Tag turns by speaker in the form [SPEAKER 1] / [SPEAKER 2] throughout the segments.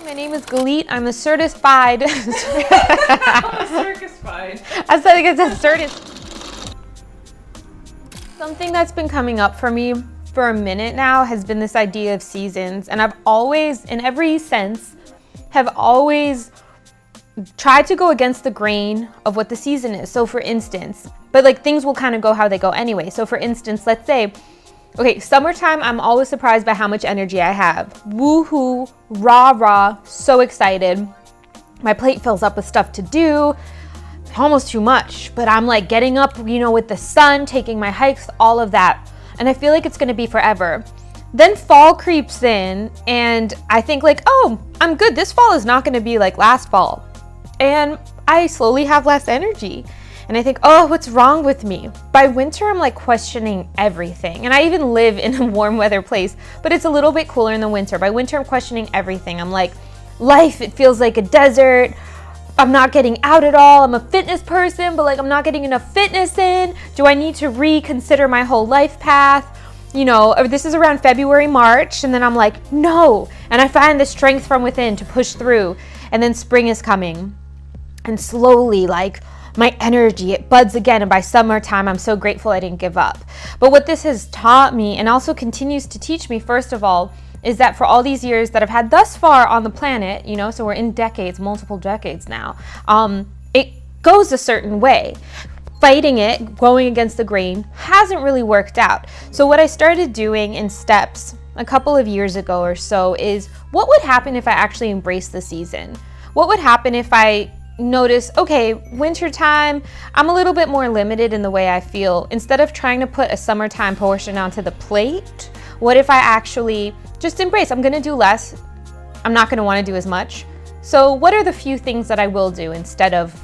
[SPEAKER 1] My name is Galit. I'm a certified.
[SPEAKER 2] I'm a circus-fied.
[SPEAKER 1] I said it's a certified. Something that's been coming up for me for a minute now has been this idea of seasons. And I've always, in every sense, have always tried to go against the grain of what the season is. So for instance, but like things will kind of go how they go anyway. So for instance, let's say, okay, summertime, I'm always surprised by how much energy I have. Woohoo, rah, rah, so excited. My plate fills up with stuff to do, almost too much, but I'm like getting up, with the sun, taking my hikes, all of that. And I feel like it's gonna be forever. Then fall creeps in and I think like, oh, I'm good. This fall is not gonna be like last fall. And I slowly have less energy. And I think, oh, what's wrong with me? By winter, I'm like questioning everything. And I even live in a warm weather place, but it's a little bit cooler in the winter. By winter, I'm questioning everything. I'm like, life, it feels like a desert. I'm not getting out at all. I'm a fitness person, but like I'm not getting enough fitness in. Do I need to reconsider my whole life path? This is around February, March, and then I'm like, no. And I find the strength from within to push through. And then spring is coming. And slowly, like, my energy, it buds again. And by summertime, I'm so grateful I didn't give up. But what this has taught me and also continues to teach me, first of all, is that for all these years that I've had thus far on the planet, so we're in decades, multiple decades now, it goes a certain way. Fighting it, going against the grain, hasn't really worked out. So what I started doing in steps a couple of years ago or so is, what would happen if I actually embraced the season? What would happen if I notice, okay, wintertime, I'm a little bit more limited in the way I feel. Instead of trying to put a summertime portion onto the plate, what if I actually just embrace, I'm gonna do less, I'm not gonna wanna do as much. So what are the few things that I will do instead of,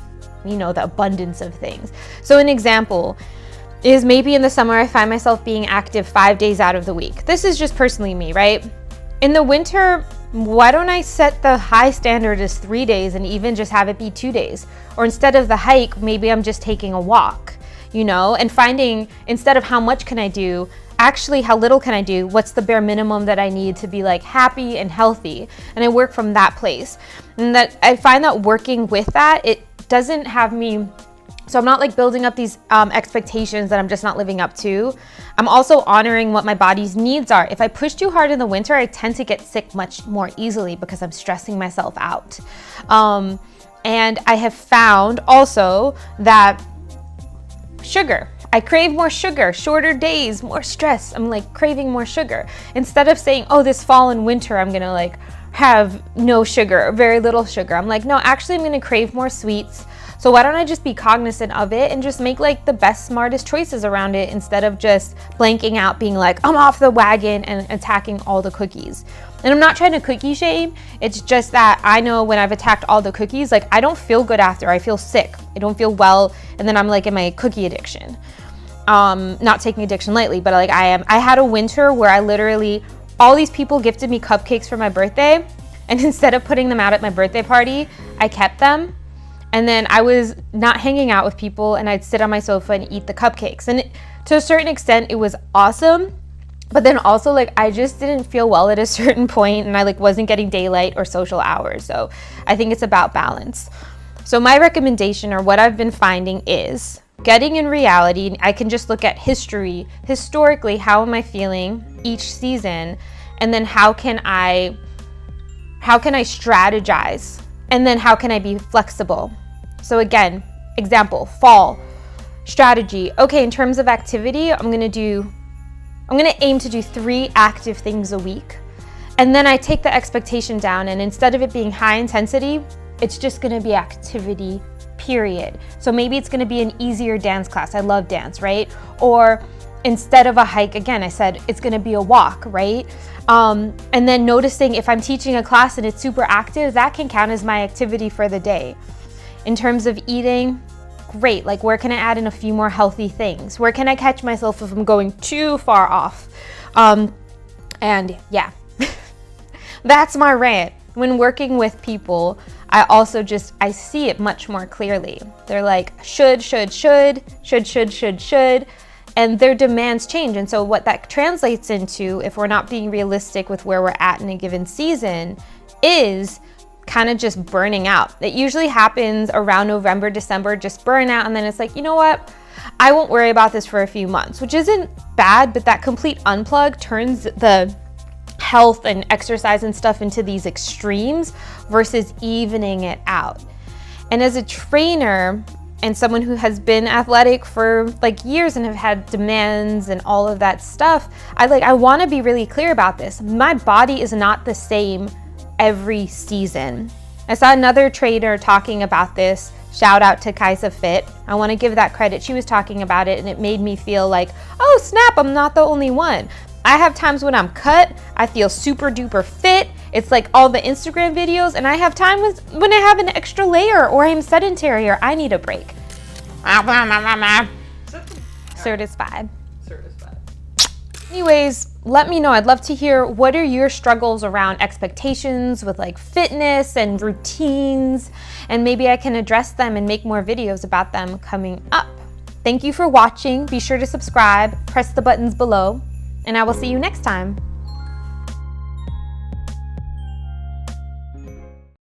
[SPEAKER 1] the abundance of things? So an example is maybe in the summer, I find myself being active 5 days out of the week. This is just personally me, right? In the winter, why don't I set the high standard as 3 days and even just have it be 2 days? Or instead of the hike, maybe I'm just taking a walk, and finding, instead of how much can I do, actually how little can I do? What's the bare minimum that I need to be like happy and healthy? And I work from that place. And that I find that working with that, it doesn't have me, so I'm not like building up these expectations that I'm just not living up to. I'm also honoring what my body's needs are. If I push too hard in the winter, I tend to get sick much more easily because I'm stressing myself out. And I have found also that sugar, I crave more sugar, shorter days, more stress. I'm like craving more sugar. Instead of saying, oh, this fall and winter, I'm gonna like have no sugar or very little sugar. I'm like, no, actually I'm gonna crave more sweets. So why don't I just be cognizant of it and just make like the best, smartest choices around it instead of just blanking out, being like, I'm off the wagon and attacking all the cookies. And I'm not trying to cookie shame. It's just that I know when I've attacked all the cookies, like I don't feel good after, I feel sick. I don't feel well. And then I'm like in my cookie addiction. Not taking addiction lightly, but like I had a winter where I literally, all these people gifted me cupcakes for my birthday. And instead of putting them out at my birthday party, I kept them. And then I was not hanging out with people and I'd sit on my sofa and eat the cupcakes. And to a certain extent, it was awesome. But then also like, I just didn't feel well at a certain point and I like wasn't getting daylight or social hours. So I think it's about balance. So my recommendation, or what I've been finding, is getting in reality. I can just look at history, historically, how am I feeling each season? And then how can I strategize? And then how can I be flexible? So again, example, fall, strategy. Okay, in terms of activity, I'm gonna aim to do 3 active things a week. And then I take the expectation down, and instead of it being high intensity, it's just gonna be activity, period. So maybe it's gonna be an easier dance class. I love dance, right? Or instead of a hike, again, I said it's gonna be a walk, right? And then noticing if I'm teaching a class and it's super active, that can count as my activity for the day. In terms of eating, great, like where can I add in a few more healthy things? Where can I catch myself if I'm going too far off? And yeah, that's my rant. When working with people, I also I see it much more clearly. They're like, should, and their demands change. And so what that translates into, if we're not being realistic with where we're at in a given season, is kind of just burning out. It usually happens around November, December, just burn out. And then it's like, you know what? I won't worry about this for a few months, which isn't bad, but that complete unplug turns the health and exercise and stuff into these extremes versus evening it out. And as a trainer and someone who has been athletic for like years and have had demands and all of that stuff, I want to be really clear about this. My body is not the same every season. I saw another trainer talking about this. Shout out to Kaisa Fit. I want to give that credit. She was talking about it and it made me feel like, oh snap, I'm not the only one. I have times when I'm cut, I feel super duper fit. It's like all the Instagram videos, and I have times when I have an extra layer or I'm sedentary or I need a break. Certified. Anyways, let me know. I'd love to hear, what are your struggles around expectations with like fitness and routines, and maybe I can address them and make more videos about them coming up. Thank you for watching. Be sure to subscribe, press the buttons below, and I will see you next time.